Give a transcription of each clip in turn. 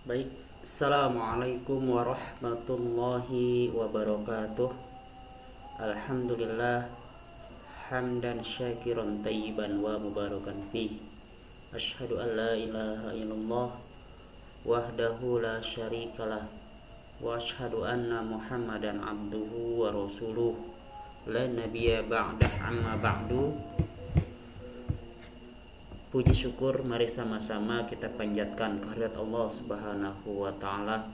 Baik, Assalamualaikum warahmatullahi wabarakatuh. Alhamdulillah, hamdan syakiran tayyiban wa mubarakan fih. Asyhadu an la ilaha illallah wahdahu la syarikalah wa asyhadu anna Muhammadan abduhu wa rasuluh la nabiyya ba'dah, amma ba'du. Puji syukur mari sama-sama kita panjatkan kehadirat Allah Subhanahu wa taala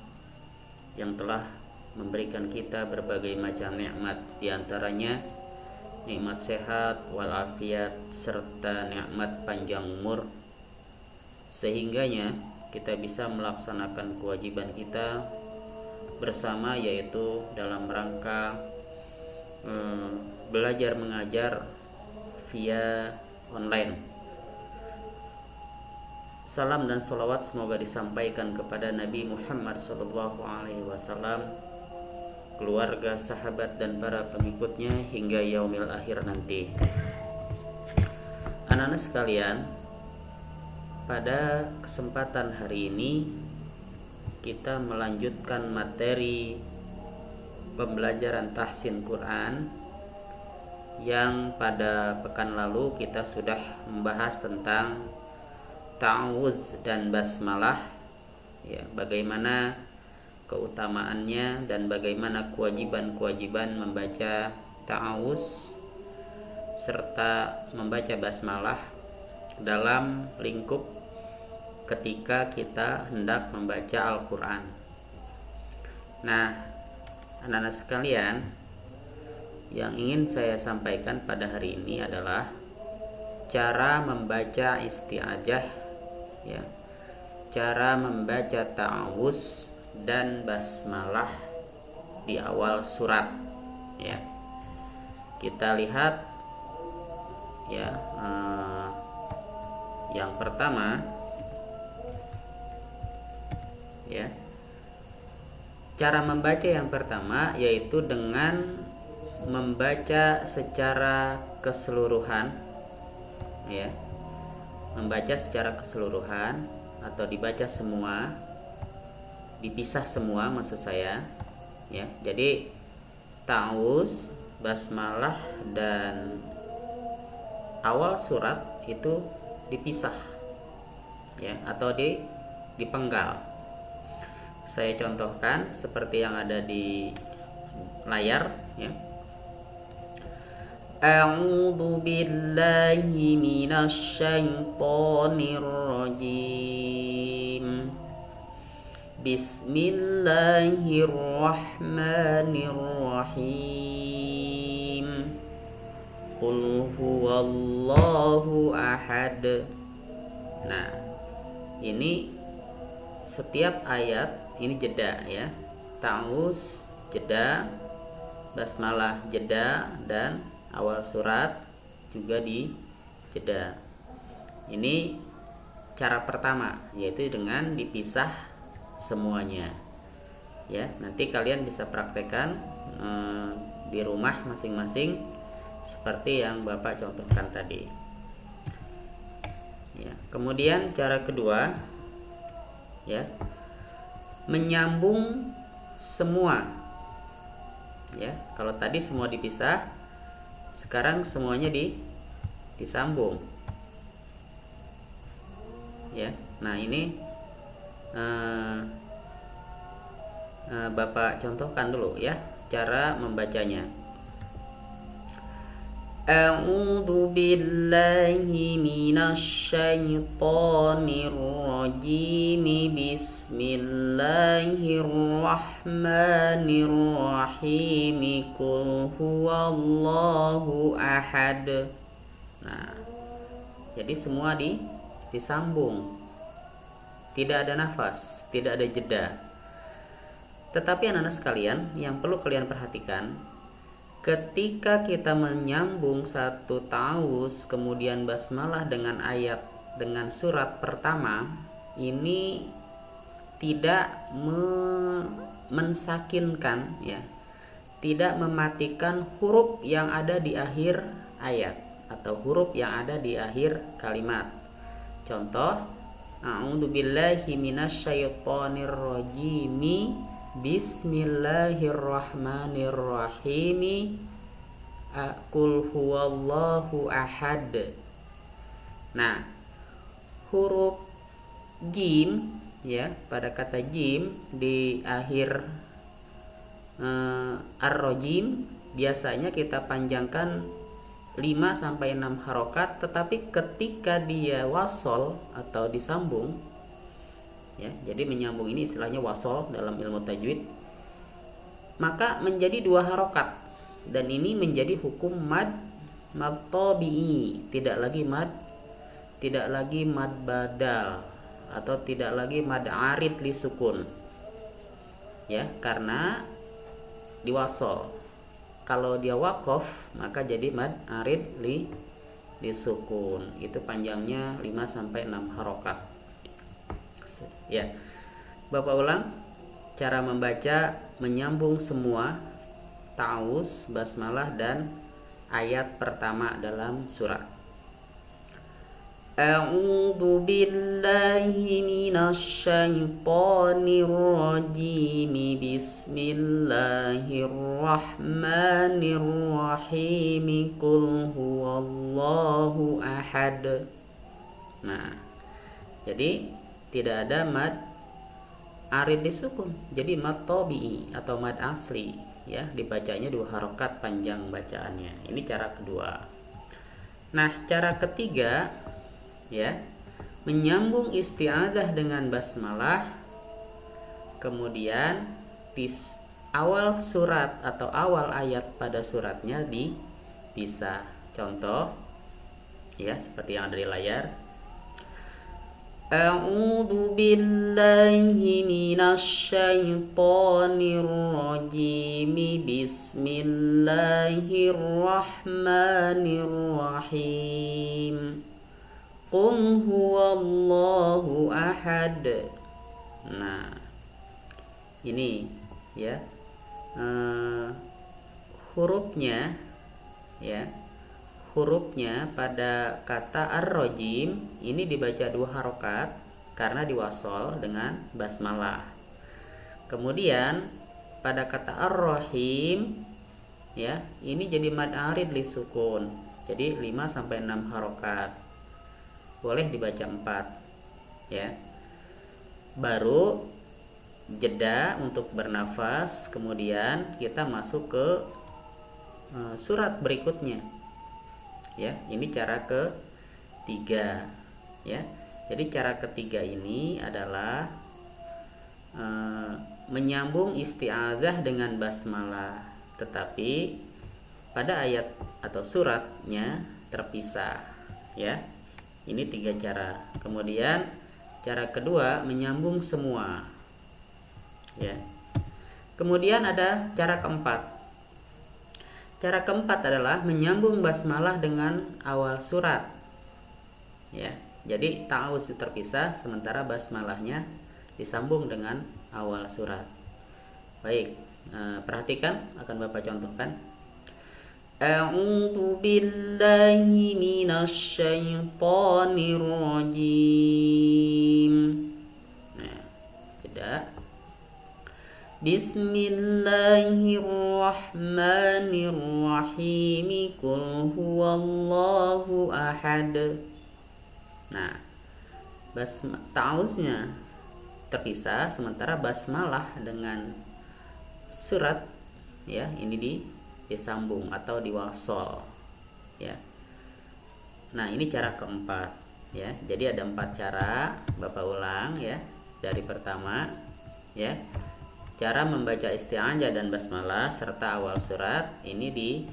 yang telah memberikan kita berbagai macam nikmat, di antaranya nikmat sehat walafiat serta nikmat panjang umur, sehingganya kita bisa melaksanakan kewajiban kita bersama, yaitu dalam rangka belajar mengajar via online. Salam dan salawat semoga disampaikan kepada Nabi Muhammad SAW, keluarga, sahabat, dan para pengikutnya hingga yaumil akhir nanti. Anak-anak sekalian, pada kesempatan hari ini kita melanjutkan materi pembelajaran tahsin Quran yang pada pekan lalu kita sudah membahas tentang ta'awuz dan basmalah, ya, bagaimana keutamaannya dan bagaimana kewajiban-kewajiban membaca ta'awuz serta membaca basmalah dalam lingkup ketika kita hendak membaca Al-Quran. Nah, anak-anak sekalian, yang ingin saya sampaikan pada hari ini adalah cara membaca isti'adzah, ya, cara membaca ta'awuz dan basmalah di awal surat, ya. Kita lihat, ya, yang pertama, ya, cara membaca yang pertama yaitu dengan membaca secara keseluruhan, ya, membaca secara keseluruhan atau dibaca semua, dipisah semua maksud saya, ya. Jadi ta'awuz, basmalah, dan awal surat itu dipisah, ya, atau dipenggal. Saya contohkan seperti yang ada di layar, ya. A'udzu billahi minasy syaithanir rajim. Bismillahirrahmanirrahim. Qul huwallahu ahad. Nah, ini setiap ayat ini jeda, ya. Ta'awuz jeda, basmalah jeda, dan awal surat juga di jeda. Ini cara pertama, yaitu dengan dipisah semuanya, ya. Nanti kalian bisa praktekkan di rumah masing-masing seperti yang Bapak contohkan tadi, ya. Kemudian cara kedua, ya, menyambung semua, ya. Kalau tadi semua dipisah, sekarang semuanya disambung, ya. Nah, ini Bapak contohkan dulu, ya, cara membacanya. A'udzu billahi minasyaitonir rajim. Bismillahirrahmanirrahim. Qul huwallahu ahad. Nah, jadi semua disambung. Tidak ada nafas, tidak ada jeda. Tetapi anak-anak sekalian, yang perlu kalian perhatikan, ketika kita menyambung satu taus kemudian basmalah dengan ayat dengan surat pertama, ini tidak mensakinkan ya, tidak mematikan huruf yang ada di akhir ayat atau huruf yang ada di akhir kalimat. Contoh, a'udzu billahi minasyaitonir rajim. Bismillahirrahmanirrahim. Qul huwallahu ahad. Nah, huruf jim ya, pada kata jim di akhir ar-rajim biasanya kita panjangkan 5 sampai 6 harokat, tetapi ketika dia wasol atau disambung ya, jadi menyambung ini istilahnya wasol dalam ilmu tajwid, maka menjadi 2 harokat, dan ini menjadi hukum mad tabi'i, tidak lagi mad badal atau tidak lagi mad arid li sukun ya, karena diwasol. Kalau dia wakof maka jadi mad arid li sukun, itu panjangnya 5 sampai 6 harokat. Ya, Bapak ulang cara membaca menyambung semua taus, basmalah dan ayat pertama dalam surat. A'udzu billahi minasyaitonir rajim. Bismillahirrahmanirrahim. Qul huwallahu ahad. Nah, jadi tidak ada mad arid disukun, jadi mad tabi'i atau mad asli ya, dibacanya 2 harokat panjang bacaannya. Ini cara kedua. Nah, cara ketiga ya, menyambung isti'adzah dengan basmalah, kemudian di awal surat atau awal ayat pada suratnya dipisah. Contoh ya, seperti yang ada di layar. A'udzu billahi minasyaitonir rajim. Bismillahirrahmanirrahim. Qul huwallahu ahad. Nah, ini ya, hurufnya ya, hurufnya pada kata ar-rajim ini dibaca 2 harokat karena diwasol dengan basmalah. Kemudian pada kata ar-rahim ya, ini jadi mad arid li sukun, jadi 5 sampai 6 harokat, boleh dibaca 4 ya. Baru jeda untuk bernafas, kemudian kita masuk ke surat berikutnya ya. Ini cara ketiga ya. Jadi cara ketiga ini adalah menyambung isti'adzah dengan basmalah, tetapi pada ayat atau suratnya terpisah ya. Ini 3 cara. Kemudian cara kedua menyambung semua ya. Kemudian ada cara keempat. Cara keempat adalah menyambung basmalah dengan awal surat ya. Jadi taus terpisah sementara basmalahnya disambung dengan awal surat. Baik, perhatikan, akan Bapak contohkan. A'udzu billahi minasyaitonir rajim. Nah, jeda. Bismillahirrahmanirrahim. Qul huwallahu ahad. Nah, tausnya terpisah sementara basmalah dengan surat ya, ini disambung atau diwasol ya. Nah, ini cara keempat ya. Jadi ada 4 cara, Bapak ulang ya. Dari pertama ya. Cara membaca isti'adzah dan basmalah serta awal surat ini di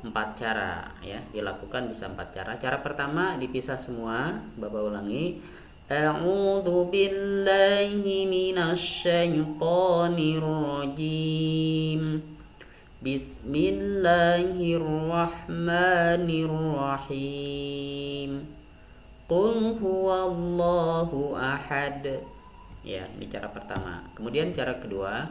4 cara ya. Dilakukan bisa 4 cara. Cara pertama dipisah semua, Bapak ulangi. A'udzu billahi minasy syaithanir rajim. Bismillahirrahmanirrahim. Qul huwallahu ahad. Ya, ini cara pertama. Kemudian cara kedua,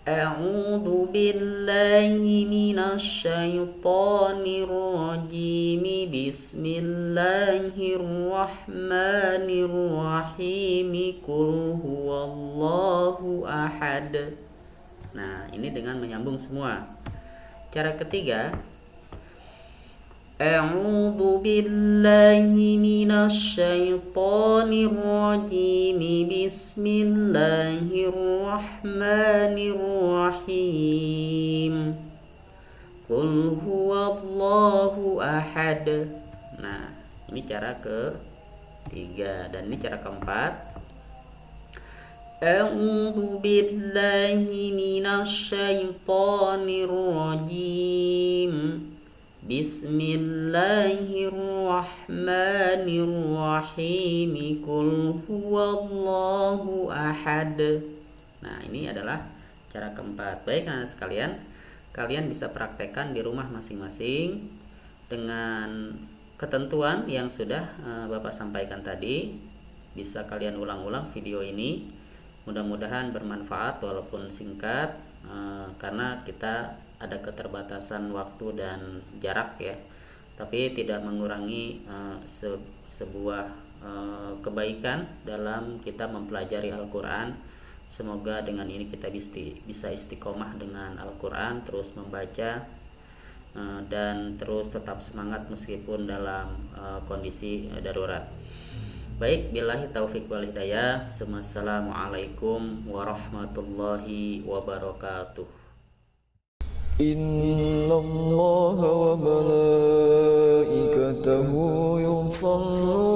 A'udzu billahi minasy syaithanir rajim. Bismillahirrahmanirrahim. Qul huwallahu ahad. Nah, ini dengan menyambung semua. Cara ketiga, A'udzu billahi minasy syaithanir rajim. Bismillahirrahmanirrahim. Qul huwallahu ahad. Nah, ini cara ketiga dan ini cara keempat. A'udzu billahi minasy syaithanir rajim. Bismillahirrahmanirrahim. Qul huwallahu ahad. Nah, ini adalah cara keempat. Baik anak sekalian, kalian bisa praktekkan di rumah masing-masing dengan ketentuan yang sudah Bapak sampaikan tadi. Bisa kalian ulang-ulang video ini. Mudah-mudahan bermanfaat walaupun singkat, karena kita ada keterbatasan waktu dan jarak ya, tapi tidak mengurangi sebuah kebaikan dalam kita mempelajari Al-Quran. Semoga dengan ini kita bisa istiqomah dengan Al-Quran, terus membaca dan terus tetap semangat meskipun dalam kondisi darurat. Baik, billahi taufiq wal hidayah. Assalamualaikum warahmatullahi wabarakatuh. Innallaha wa malaikatahu yusalluna